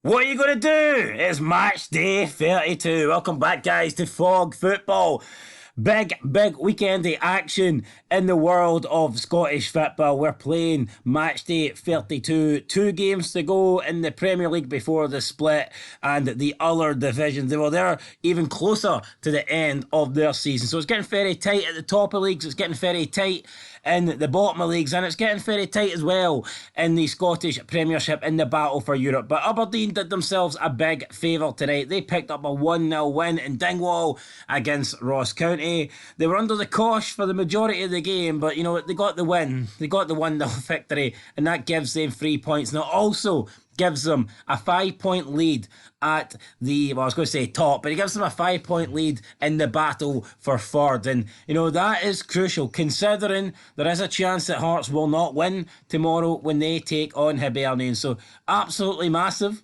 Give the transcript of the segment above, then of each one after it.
What are you going to do? It's match day 32. Welcome back, guys, to Fog Football. Big weekendy action in the world of Scottish football. We're playing match day 32. 2 games to go in the Premier League before the split, and the other divisions, they're even closer to the end of their season. So it's getting very tight at the top of leagues. It's getting very tight in the bottom of leagues, and it's getting very tight as well in the Scottish Premiership in the battle for Europe. But Aberdeen did themselves a big favour tonight. They picked up a 1-0 win in Dingwall against Ross County. They were under the cosh for the majority of the game, but they got the win. They got the 1-0 victory, and that gives them 3 points. Now, also gives them a 5-point lead at the, I was going to say top, but it gives them a 5-point lead in the battle for third. And, that is crucial, considering there is a chance that Hearts will not win tomorrow when they take on Hibernian. So, absolutely massive.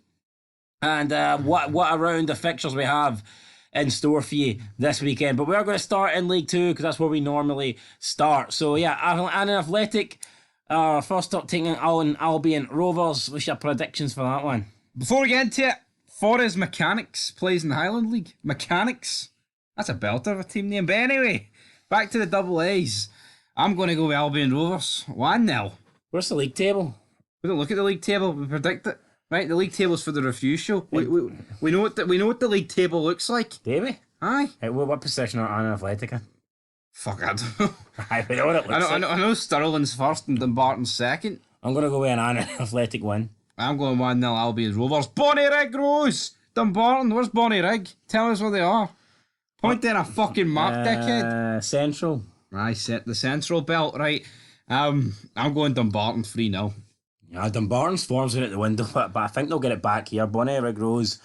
And what a round of fixtures we have in store for you this weekend. But we are going to start in League 2 because that's where we normally start. So, yeah, Annan Athletic, first up taking on Albion Rovers. What's your predictions for that one? Before we get into it, Forest Mechanics plays in the Highland League. Mechanics. That's a belter of a team name. But anyway, back to the double A's. I'm going to go with Albion Rovers. 1-0. Where's the league table? We don't look at the league table, we predict it. Right, the league table's for the review show. We know what the league table looks like. Do we? Aye. Hey, what position are Annan Athletic in? Fuck, I don't know. We know what it looks like. I know Stirling's first and Dumbarton's second. I'm going to go with an Annan Athletic win. I'm going 1-0 Albion Rovers. Bonnie Rig Rose! Dumbarton, where's Bonnie Rig? Tell us where they are. Point in a fucking map, dickhead. Central. Aye, the central belt, right. I'm going Dumbarton 3-0. Yeah, Dumbarton's form's out the window, but I think they'll get it back here. Bonnie Rig Rose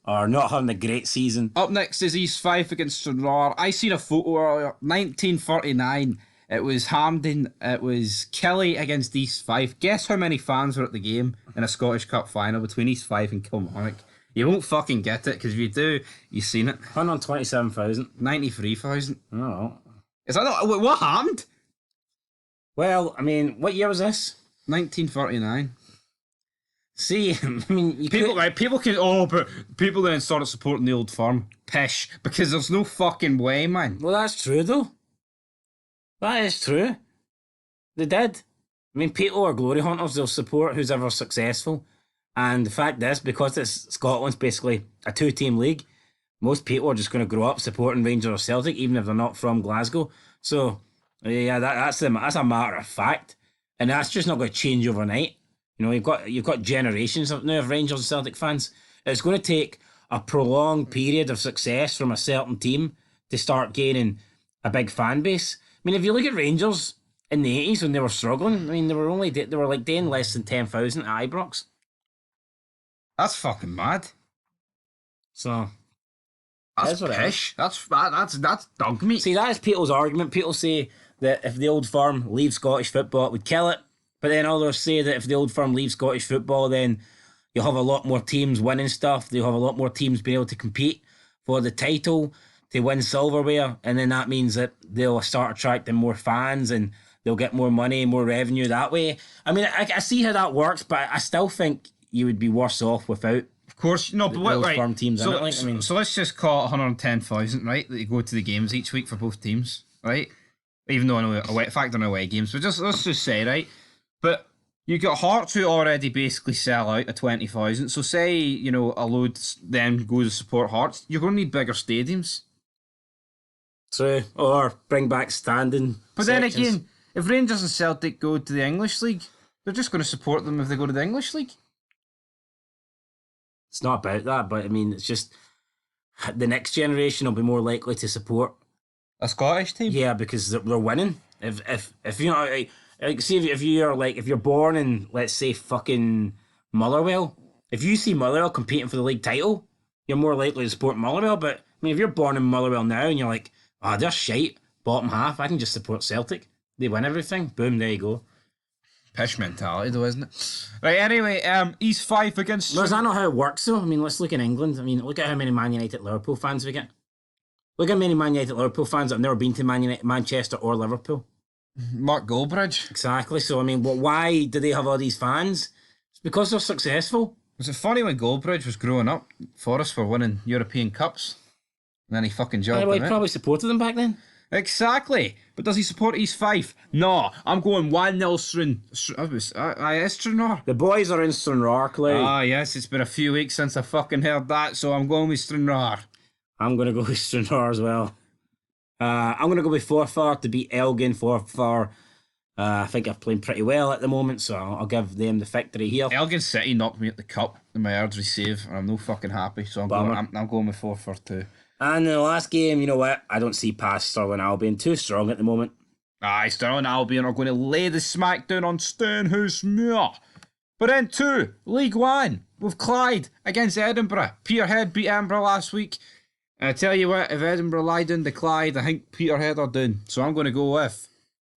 are not having a great season. Up next is East Fife against Stranraer. I seen a photo earlier, 1939. It was Hampden, it was Kelly against East Fife. Guess how many fans were at the game in a Scottish Cup final between East Fife and Kilmarnock? You won't fucking get it, because if you do, you've seen it. 127,000. 93,000. Oh. Is that not... What happened? Well, I mean, what year was this? 1939. See, I mean, people can, but people then started supporting the Old Firm. Pish, because there's no fucking way, man. Well, that's true, though. That is true. They did. I mean, people are glory hunters. They'll support who's ever successful. And the fact is, because Scotland's basically a 2-team league, most people are just going to grow up supporting Rangers or Celtic, even if they're not from Glasgow. So, yeah, that's a matter of fact. And that's just not going to change overnight. You've got generations now of Rangers and Celtic fans. It's going to take a prolonged period of success from a certain team to start gaining a big fan base. I mean, if you look at Rangers in the 80s when they were struggling, I mean, they were like doing less than 10,000 at Ibrox. That's fucking mad. So that's pish. That's dog meat. See, that is people's argument. People say that if the Old Firm leaves Scottish football, it would kill it. But then others say that if the Old Firm leaves Scottish football, then you'll have a lot more teams winning stuff. You'll have a lot more teams being able to compete for the title, to win silverware. And then that means that they'll start attracting more fans and they'll get more money, more revenue that way. I mean, I see how that works, but I still think you would be worse off without. Of course, no, but what, right. Firm teams so, in it. Like, so let's just call it 110,000, right? That you go to the games each week for both teams, right? Even though I know factor in away games, but let's just say, right? But you got Hearts who already basically sell out at 20,000. So say, a load then goes to support Hearts, you're going to need bigger stadiums. True, or bring back standing. But sections. Then again, if Rangers and Celtic go to the English League, they're just going to support them if they go to the English League. It's not about that, but I mean, it's just the next generation will be more likely to support a Scottish team. Yeah, because they're winning. If you know, like, see if you're born in, let's say, fucking Motherwell, if you see Motherwell competing for the league title, you're more likely to support Motherwell. But I mean, if you're born in Motherwell now and you're like, they're shite, bottom half, I can just support Celtic. They win everything. Boom, there you go. Pish mentality, though, isn't it? Right, anyway, East Fife against... No, is that not how it works, though? I mean, let's look in England. I mean, look at how many Man United Liverpool fans we get. Look at how many Man United Liverpool fans that have never been to Manchester or Liverpool. Mark Goldbridge. Exactly. So, I mean, why do they have all these fans? It's because they're successful. Was it funny when Goldbridge was growing up? Forest were winning European Cups. And then he fucking jumped Well, in he it. probably supported them back then. Exactly. But does he support East Fife? No. I'm going 1-0 Stranraer. The boys are in Stranraer, Clay. Ah, yes. It's been a few weeks since I fucking heard that, so I'm going with Stranraer. I'm going to go with Stranraer as well. I'm going to go with Forfar to beat Elgin. Forfar, I think I've played pretty well at the moment, so I'll give them the victory here. Elgin City knocked me at the cup in my Ardry save, and I'm no fucking happy, so I'm going with Forfar too. And in the last game, you know what? I don't see past Stirling Albion. Too strong at the moment. Aye, Stirling Albion are going to lay the smackdown on Stonehouse. But then two, League One, with Clyde against Edinburgh. Peterhead beat Edinburgh last week. And I tell you what, if Edinburgh lie down to Clyde, I think Peterhead are down. So I'm going to go with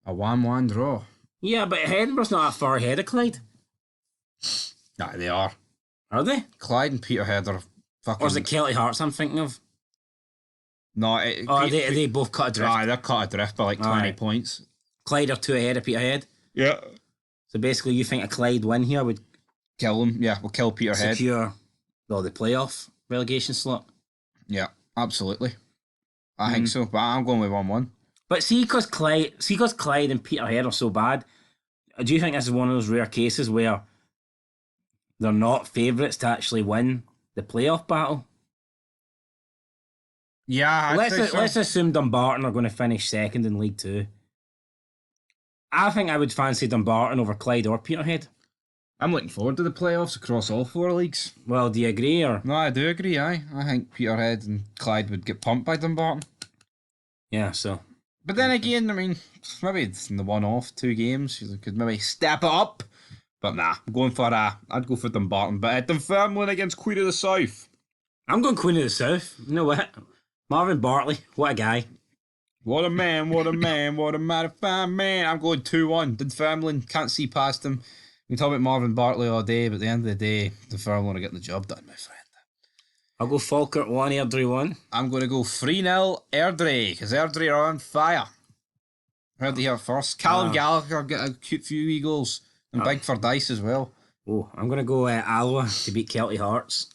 a 1-1 draw. Yeah, but Edinburgh's not that far ahead of Clyde. Aye, they are. Are they? Clyde and Peterhead are fucking... Or is it Kelty Hearts I'm thinking of? No, are they both cut adrift? Aye, they're cut adrift by like 20 points. Clyde are 2 ahead of Peterhead? Yeah. So basically you think a Clyde win here would... Kill them, yeah, we'll kill Peterhead. Secure, the playoff relegation slot? Yeah, absolutely. I think so, but I'm going with 1-1. But see, because Clyde and Peterhead are so bad, do you think this is one of those rare cases where they're not favourites to actually win the playoff battle? Yeah, let's assume Dumbarton are going to finish second in League Two. I think I would fancy Dumbarton over Clyde or Peterhead. I'm looking forward to the playoffs across all 4 leagues. Well, do you agree? Or no, I do agree. I think Peterhead and Clyde would get pumped by Dumbarton. Yeah, so. But then again, I mean, maybe it's in the one-off 2 games. You could maybe step it up. But nah, I'm going for I'd go for Dumbarton. But Dunfermline against Queen of the South. I'm going Queen of the South. You know what? Marvin Bartley, what a guy. What a man, what a man, what a mighty fine man. I'm going 2-1. Dunfermline, can't see past him. We can talk about Marvin Bartley all day, but at the end of the day, Dunfermline are getting the job done, my friend. I'll go Falkirk 1, Airdrie 1. I'm going to go 3-0 Airdrie, because Airdrie are on fire. Heard it here first. Callum Gallagher get a cute few wee goals. And Big for Dice as well. Oh, I'm going to go Alloa to beat Kelty Hearts.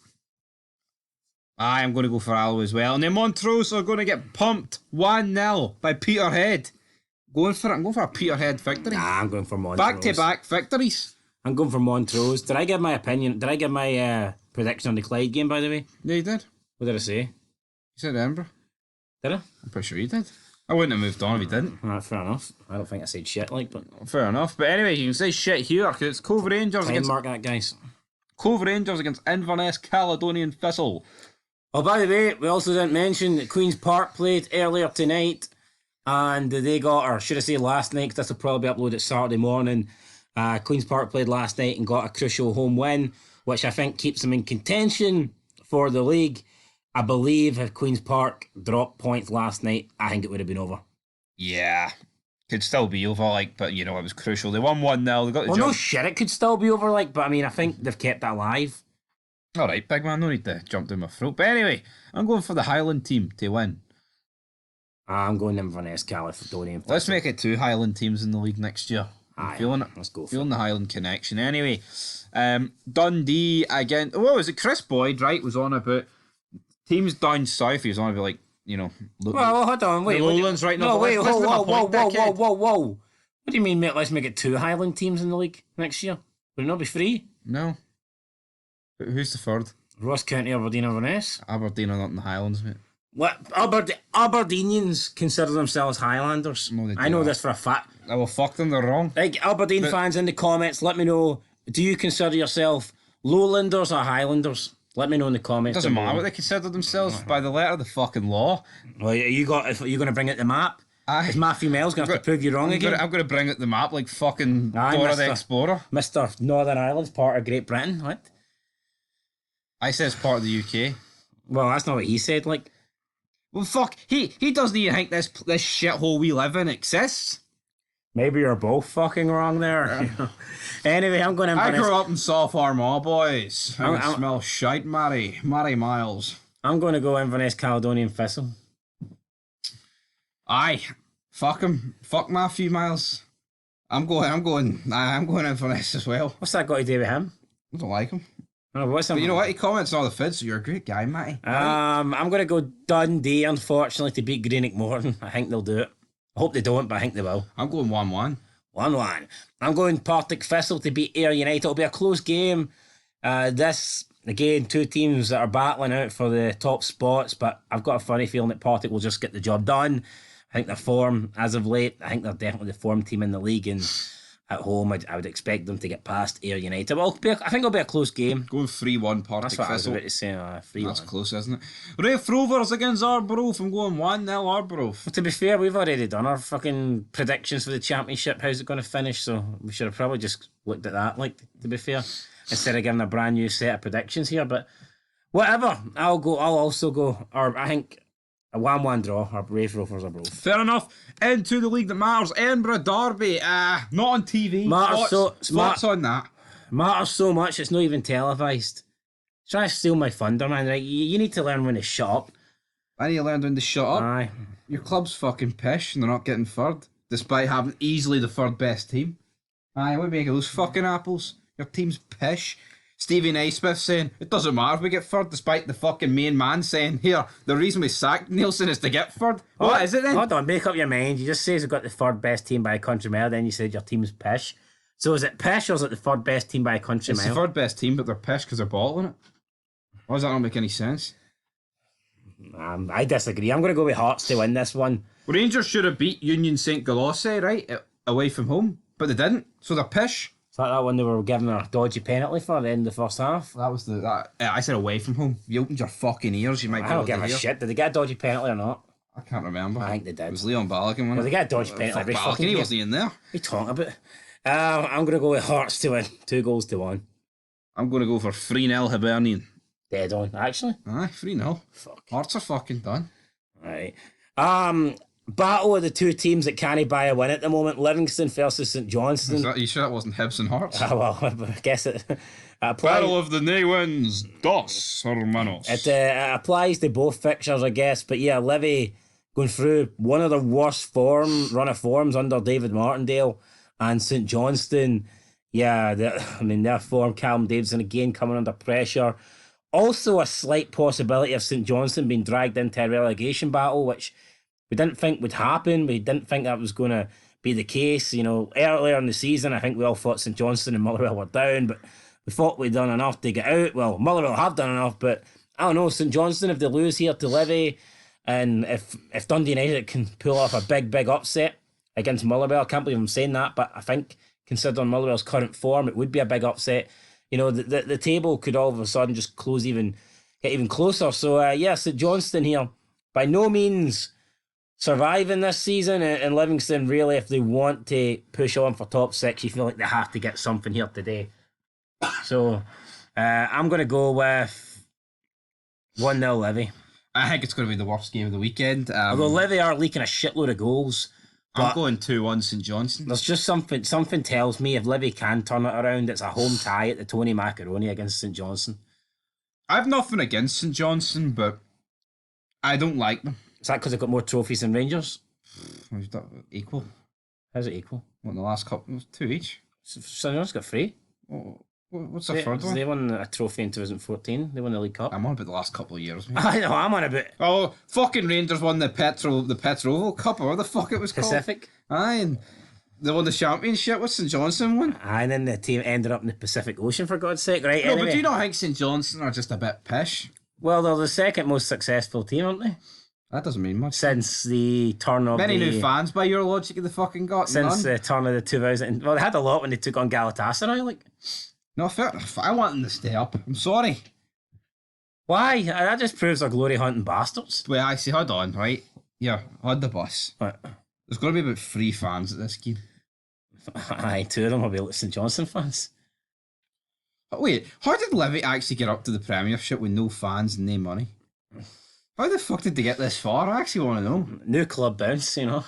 I'm going to go for Alloa as well. And then Montrose are going to get pumped 1-0 by Peterhead. I'm going for a Peterhead victory. Nah, I'm going for Montrose. Back-to-back victories. I'm going for Montrose. Did I give my opinion? Did I give my prediction on the Clyde game, by the way? Yeah, you did. What did I say? You said Edinburgh. Did I? I'm pretty sure you did. I wouldn't have moved on if you didn't. Right, fair enough. I don't think I said shit, but... Fair enough. But anyway, you can say shit here, because it's Cove Rangers Time mark that, guys. Cove Rangers against Inverness Caledonian Thistle. Oh, by the way, we also didn't mention that Queen's Park played earlier tonight, and they got, or should I say last night, because this will probably be uploaded Saturday morning. Queen's Park played last night and got a crucial home win, which I think keeps them in contention for the league. I believe if Queen's Park dropped points last night, I think it would have been over. Yeah. Could still be over, but, it was crucial. They won 1-0. They got the no shit, it could still be over, but, I mean, I think they've kept it alive. All right, big man, no need to jump down my throat. But anyway, I'm going for the Highland team to win. I'm going Inverness Caledonian. Let's make it 2 Highland teams in the league next year. I'm feeling it. Let's go. Feeling the Highland connection. Anyway, Dundee again. Oh, was it Chris Boyd? Right, was on about teams down south. He was on about well, hold on, wait. The Lowlands right now. No, wait, whoa. What do you mean, mate? Let's make it 2 Highland teams in the league next year. Would it not be 3? No. Who's the third? Ross County, Aberdeen, Inverness. Aberdeen are not in the Highlands, mate. What? Aberdenians consider themselves Highlanders. No, I know this for a fact. Oh, well, fuck them, they're wrong. Aberdeen fans in the comments, let me know, do you consider yourself Lowlanders or Highlanders? Let me know in the comments. Doesn't matter what they consider themselves by the letter of the fucking law. Well, are you going to bring out the map? Is Matthew Mel's going to have to prove you wrong again? I'm going to bring out the map like fucking Dora the Explorer. Mr. Northern Ireland's part of Great Britain, what? I said it's part of the UK. Well, that's not what he said, Well, fuck, he doesn't even think this shithole we live in exists. Maybe you're both fucking wrong there. Anyway, I'm going to... I grew up in South Armagh, boys. I smell shite, Matty Miles. I'm going to go Inverness Caledonian Thistle. Aye, fuck him. Fuck Matthew Miles. I'm going Inverness as well. What's that got to do with him? I don't like him. Oh, what's But you know what? He comments on all the fids, so you're a great guy, Matty. Right? I'm going to go Dundee, unfortunately, to beat Greenock Morton. I think they'll do it. I hope they don't, but I think they will. I'm going 1-1. 1-1. I'm going Partick Thistle to beat Ayr United. It'll be a close game. This, again, two teams that are battling out for the top spots, but I've got a funny feeling that Partick will just get the job done. I think their form, as of late, I think they're definitely the form team in the league, and at home, I would expect them to get past Ayr United. Well, I think it'll be a close game. Going 3-1 Partick That's what I was Thistle. about to say. 3-1. That's close, isn't it? Rafe Rovers against Arbroath. I'm going 1-0 Arbroath. Well, to be fair, we've already done our fucking predictions for the championship. How's it going to finish? So we should have probably just looked at that, like, to be fair, instead of giving a brand new set of predictions here. But whatever, I'll also go, or I think a 1-1 draw, or Rafe Rovers or both. Fair enough. Into the league that matters. Edinburgh Derby. Not on TV. Thoughts on that? Matters so much, it's not even televised. Try to steal my thunder, man. Like, you need to learn when to shut up. I need to learn when to shut up. Aye. Your club's fucking pish and they're not getting third, despite having easily the third best team. Aye, what do you make of those fucking apples? Your team's pish. Stevie Naismith saying, it doesn't matter if we get third, despite the fucking main man saying, here, the reason we sacked Nielsen is to get third. What is it then? Hold on, make up your mind. You just say you've got the third best team by a country mile, then you said your team's pish. So is it pish or is it the third best team by a country It's mile? the third best team, but they're pish because they're bottling it. Why does that not make any sense? I disagree. I'm going to go with Hearts to win this one. Rangers should have beat Union St. Galosse, right? Away from home, but they didn't, so they're pish. Is that one they were giving a dodgy penalty for at the end of the first half? That was I said away from home. If you opened your fucking ears, you might be I able don't to give a hear. shit. Did they get a dodgy penalty or not? I can't remember. I think they did. It was Leon Balogun, wasn't Well, it? they get a dodgy penalty Fuck every Balogun, fucking he game. wasn't in there. What are you talking about? I'm going to go with Hearts to win. 2-1. I'm going to go for 3-0 Hibernian. Dead on, actually. Aye, 3-0. Fuck. Hearts are fucking done. Right. Battle of the two teams that can't buy a win at the moment. Livingston versus St Johnstone. You sure that wasn't Hibs and Hearts? Well, I guess it Battle of the Naywins, dos hermanos. It applies to both fixtures, I guess. But yeah, Livy going through one of the worst run of forms under David Martindale, and St Johnstone, yeah, their form, Callum Davidson again coming under pressure. Also, a slight possibility of St Johnstone being dragged into a relegation battle, which we didn't think would happen. We didn't think that was going to be the case. You know, earlier in the season, I think we all thought St Johnstone and Motherwell were down, but we thought we'd done enough to get out. Well, Motherwell have done enough, but I don't know, St Johnstone, if they lose here to Livy, and if Dundee United can pull off a big upset against Motherwell, I can't believe I'm saying that, but I think considering Motherwell's current form, it would be a big upset. You know, the table could all of a sudden just get even closer. So, yeah, St Johnstone here, by no means surviving this season, and Livingston, really, if they want to push on for top six, you feel like they have to get something here today. So, I'm going to go with 1-0 Livy. I think it's going to be the worst game of the weekend. Although Livy are leaking a shitload of goals. I'm going 2-1 St Johnstone. There's just something tells me if Livy can turn it around, it's a home tie at the Tony Macaroni against St Johnstone. I've nothing against St Johnstone, but I don't like them. Is that because they've got more trophies than Rangers? Equal. How's it equal? What, in the last couple? 2 each. St Johnstone's got 3. What's the third one? They won a trophy in 2014. They won the League Cup. I'm on about the last couple of years, mate. I know, I'm on about Oh, fucking Rangers won the Petroval Cup, or what the fuck it was Pacific. called. Aye, and they won the championship with St Johnstone won. And then the team ended up in the Pacific Ocean, for God's sake, right? No, Anyway. but do you not think St Johnstone are just a bit pish? Well, they're the second most successful team, aren't they? That doesn't mean much. Since the turn of Many new fans, by your logic, they fucking got Since none. the turn of the 2000... Well, they had a lot when they took on Galatasaray, like... No, fair. I want them to stay up. I'm sorry. Why? That just proves they're glory hunting bastards. Wait, I see. Hold on, right? Yeah, on the bus. What? There's going to be about 3 fans at this game. Aye, 2 of them will be like St Johnstone fans. But wait, how did Livy actually get up to the Premiership with no fans and no money? How the fuck did they get this far? I actually want to know. New club bounce, you know.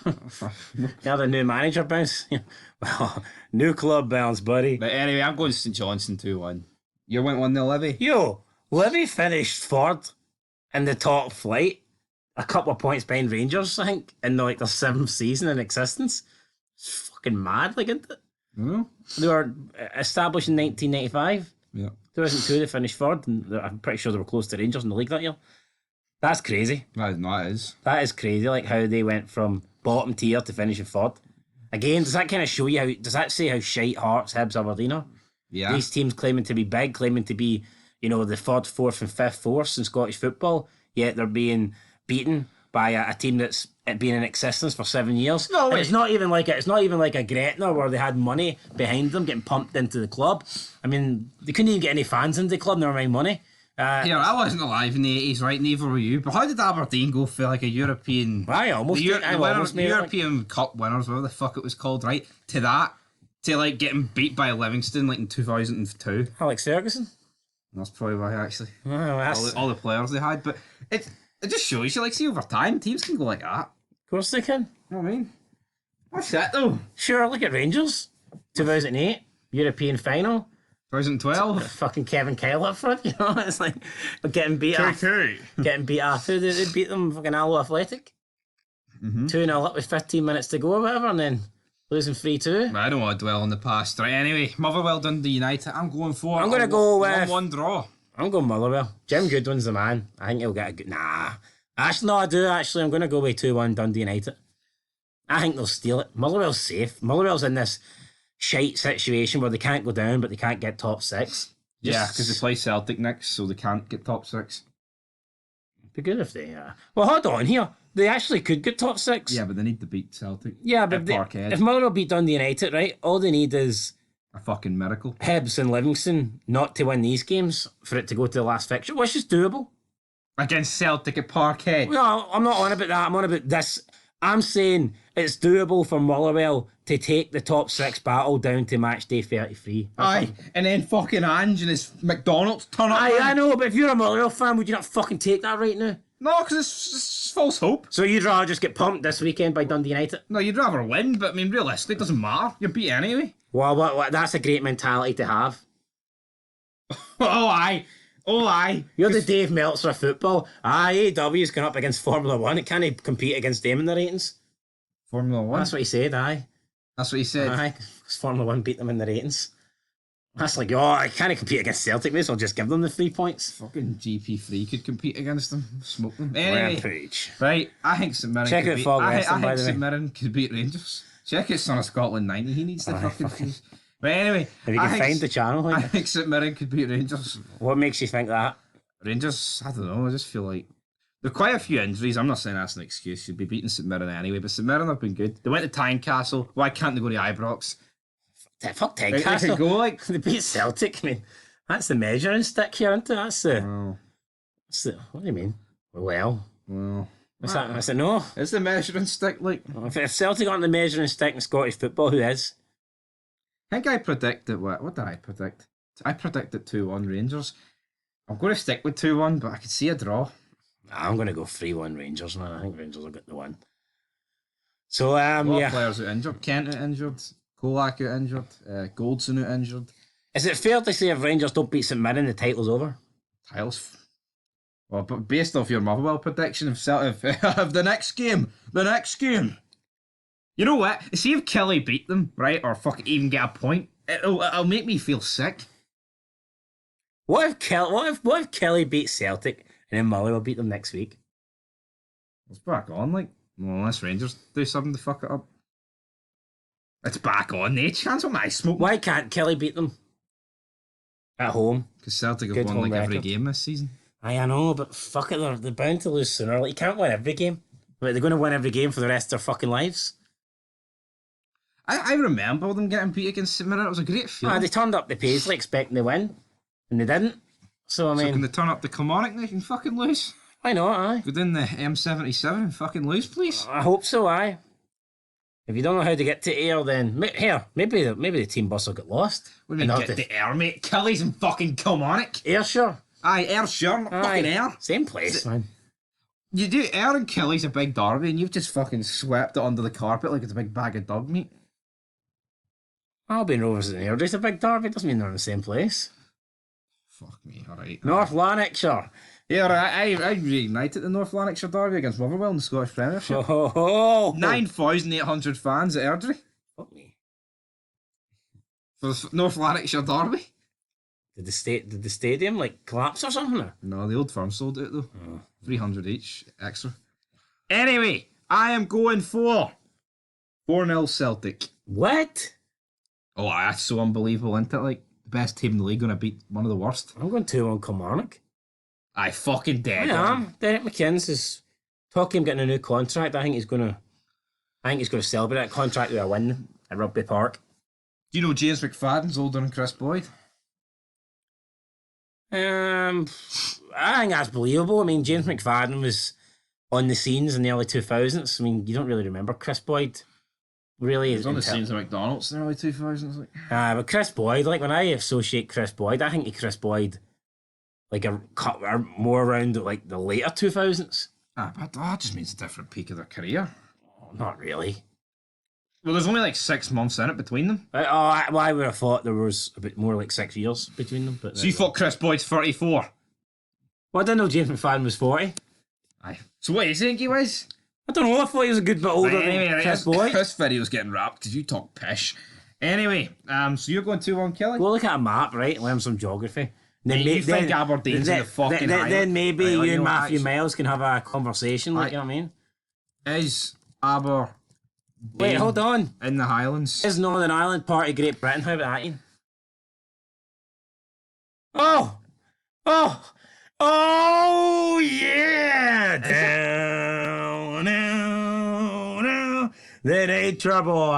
Now the new manager bounce. Well, new club bounce, buddy. But anyway, I'm going St Johnstone 2-1. You went 1-0 Livy? Yo, Livy finished third in the top flight, a couple of points behind Rangers, I think, in their 7th season in existence. It's fucking mad, like, isn't it? No. They were established in 1995. Yeah. 2002 they finished third, and I'm pretty sure they were close to Rangers in the league that year. That's crazy. That is. That is crazy, like how they went from bottom tier to finishing third. Again, does that kind of show you how, does that say how shite Hearts, Hibs, Aberdeen are? Yeah. These teams claiming to be big, claiming to be, the third, fourth, and fifth force in Scottish football, yet they're being beaten by a team that's been in existence for 7 years. No, and wait. it's not even like a Gretna where they had money behind them getting pumped into the club. I mean, they couldn't even get any fans into the club, never mind money. Yeah, I wasn't alive in the 80s, right? Neither were you. But how did Aberdeen go for like a European... I almost made it. European Cup winners, whatever the fuck it was called, right? To that, to like getting beat by Livingston like in 2002. Alex Ferguson. That's probably why, actually. Oh, that's... All the players they had. But it just shows you, like, see, over time, teams can go like that. Of course they can. You know what I mean? What's that, though? Sure, look at Rangers. 2008, European final. 2012. Fucking Kevin Kyle up front, it's like getting beat after they beat them fucking Allo Athletic. 2-0 up with 15 minutes to go or whatever, and then losing 3-2. I don't want to dwell on the past. Right, anyway, Motherwell Dundee United. I'm going for I'm going to go with 1-1 draw. I'm going Motherwell. Jim Goodwin's the man. I think he'll get a good... Nah. Actually, no, I do, actually. I'm going to go with 2-1 Dundee United. I think they'll steal it. Motherwell's safe. Motherwell's in this shite situation where they can't go down, but they can't get top six. Yeah, because they play Celtic next, so they can't get top six. Be good if they... Well, hold on here. They actually could get top six. Yeah, but they need to beat Celtic. Yeah, but if Motherwell beat Dundee United, right, all they need is... a fucking miracle. Hibs and Livingston not to win these games for it to go to the last fixture, which is doable. Against Celtic at Parkhead. No, I'm not on about that. I'm on about this. I'm saying it's doable for Motherwell to take the top six battle down to match day 33. Aye, and then fucking Ange and his McDonald's turn up. Aye, I know, but if you're a Motherwell fan, would you not fucking take that right now? No, because it's false hope. So you'd rather just get pumped this weekend by Dundee United? No, you'd rather win, but I mean, realistically, it doesn't matter. You're beat anyway. Well, that's a great mentality to have. Oh, aye. You're the Dave Meltzer of football. AEW's going up against Formula 1. It can't compete against them in the ratings. Formula 1? That's what he said, aye. That's what he said? Aye, because Formula 1 beat them in the ratings. That's like, I can't compete against Celtic. May as well just give them the 3 points. Fucking GP3 could compete against them. Smoke them. Anyway, Rampage. Right, I think St Mirren Check could out beat... Fog I Wrestling, by think the St way. Mirren could beat Rangers. Check out Son of Scotland 90. He needs to fucking... But anyway... If you can find the channel. I think St Mirren could beat Rangers. What makes you think that? Rangers, I don't know, I just feel like... There are quite a few injuries. I'm not saying that's an excuse. You'd be beating St Mirren anyway, but St Mirren have been good. They went to Tynecastle. Why can't they go to Ibrox? Fuck They Tynecastle. could go like... They beat Celtic. I mean, that's the measuring stick here, isn't it? That's the... Oh, What do you mean? Well... well... What's that? I said, no. Is the measuring stick like... If Celtic aren't the measuring stick in Scottish football, who is? I think I predicted... What did I predict? I predicted 2-1 Rangers. I'm going to stick with 2-1, but I could see a draw. I'm going to go 3-1 Rangers, man. I think Rangers will get the win. So, A lot yeah. of players out injured. Kent out injured. Kolak out injured. Goldson out injured. Is it fair to say if Rangers don't beat St Mirren, the title's over? Tiles. Well, but based off your Motherwell prediction of the next game, you know what? See if Kelly beat them, right, or fucking even get a point, it'll make me feel sick. What if Kelly beats Celtic and then Motherwell beat them next week? It's back on, like, well, unless Rangers do something to fuck it up. It's back on. No chance of my smoke. Why can't Kelly beat them at home? Because Celtic have Good won home like every record. game this season. I know, but fuck it, they're bound to lose sooner. Like, you can't win every game. Like, they're going to win every game for the rest of their fucking lives. I remember them getting beat against St Mirren. It was a great feeling. They turned up the Paisley expecting to win, and they didn't. So, I So mean, can they turn up the Kilmarnock and they can fucking lose? I know, aye. Go down the M77 and fucking lose, please. I hope so, aye. If you don't know how to get to Ayr, then maybe the team bus will get lost. What do you mean get the Air, mate? Kelly's in fucking Kilmarnock. Ayrshire. Aye, Air, sure, not fucking Air. Same place, man. You do Air and Kelly's a big derby and you've just fucking swept it under the carpet like it's a big bag of dog meat. Albion Rovers and Ayr, just a big derby. Doesn't mean they're in the same place. Fuck me, alright. North Lanarkshire. Yeah, I reignited the North Lanarkshire derby against Motherwell in the Scottish Premiership. Oh, 9,800 fans at Airdrie fuck me. for the North Lanarkshire derby. Did the stadium like collapse or something? Or? No, the old firm sold it though. 300 each extra. Anyway, I am going for 4-0 Celtic. What? Oh, that's so unbelievable, isn't it? Like, the best team in the league gonna beat one of the worst. I'm going 2-1 Kilmarnock. I fucking dead. I am. Derek McInnes is talking him getting a new contract. I think he's gonna celebrate that contract with a win at Rugby Park. Do you know James McFadden's older than Chris Boyd? I think that's believable. I mean, James McFadden was on the scenes in the early 2000s. I mean, you don't really remember Chris Boyd, really. He was on the scenes of McDonald's in the early 2000s. Like. But Chris Boyd, like when I associate Chris Boyd, I think of Chris Boyd like more around like the later 2000s. But that just means a different peak of their career. Not really. Well, there's only like 6 months in it between them. I would have thought there was a bit more like 6 years between them. But so you thought Chris Boyd's 34? Well, I didn't know James McFadden was 40. Aye. So what do you think he was? I don't know. I thought he was a good bit older than Chris Boyd. This video's getting wrapped because you talk pish. Anyway, so you're going 2-1 Kelly? Go look at a map, right? Learn some geography. Then you think Aberdeen's in the fucking then maybe you and Matthew Miles can have a conversation, like, you know what I mean? Is Aberdeen... Wait, hold on. In the Highlands. Is Northern Ireland part of Great Britain? How about that, Ian? Oh, yeah! Down, there ain't trouble.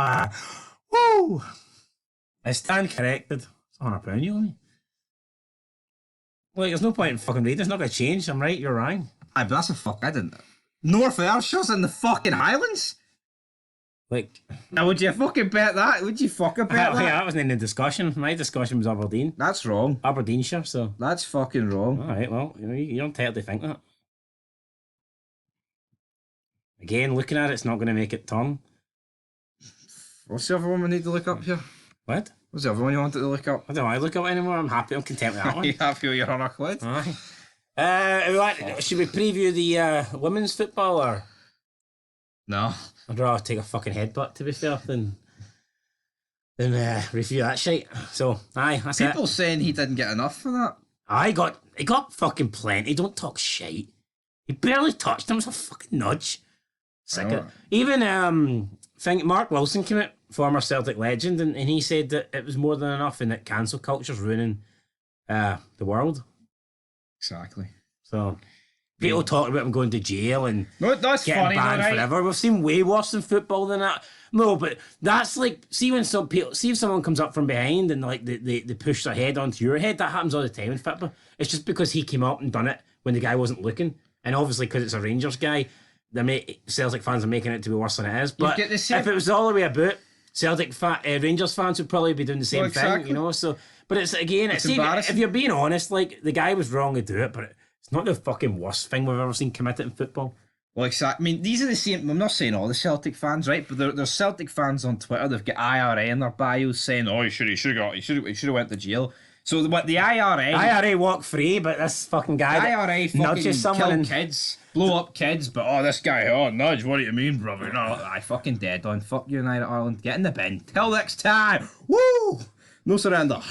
Woo! I stand corrected. It's £100, you owe me. Like, there's no point in fucking reading. It's not going to change. I'm right, you're wrong. Aye, but that's a fuck. I didn't. North Ayrshire's in the fucking Highlands? Like, now, would you fucking bet that? Would you fucking bet that? That wasn't in the discussion. My discussion was Aberdeen. That's wrong. Aberdeenshire, so. That's fucking wrong. Alright, well, you're entitled to think that. Again, looking at it, it's not going to make it turn. What's the other one we need to look up here? What? What's the other one you wanted to look up? I don't want to look up anymore. I'm happy. I'm content with that one. You happy with your £100? Aye. Should we preview the women's football or? No. I'd rather take a fucking headbutt, to be fair, than review that shit. So, aye, that's it. People saying he didn't get enough for that. He got fucking plenty. Don't talk shit. He barely touched him. It was a fucking nudge. Sick of it. Even Mark Wilson came out, former Celtic legend, and he said that it was more than enough and that cancel culture's ruining the world. Exactly. So people talk about him going to jail and that's getting funny, banned forever. We've seen way worse in football than that. No, but that's like, see if someone comes up from behind and like they push their head onto your head. That happens all the time in football. It's just because he came up and done it when the guy wasn't looking, and obviously because it's a Rangers guy, Celtic fans are making it to be worse than it is. But if it was all the way about, Rangers fans would probably be doing the same thing, you know. So, but it's if you're being honest, like the guy was wrong to do it, but it's not the fucking worst thing we've ever seen committed in football. Well, exactly. I mean, these are the same. I'm not saying all the Celtic fans, right? But there's Celtic fans on Twitter. They've got IRA in their bios saying, "Oh, he should have went to jail." So what the IRA walk free, but this fucking guy IRA fucking kill kids, blow up kids. But this guy, nudge. What do you mean, brother? No, I fucking dead on. Fuck you, United Ireland. Get in the bin. Till next time. Woo! No surrender.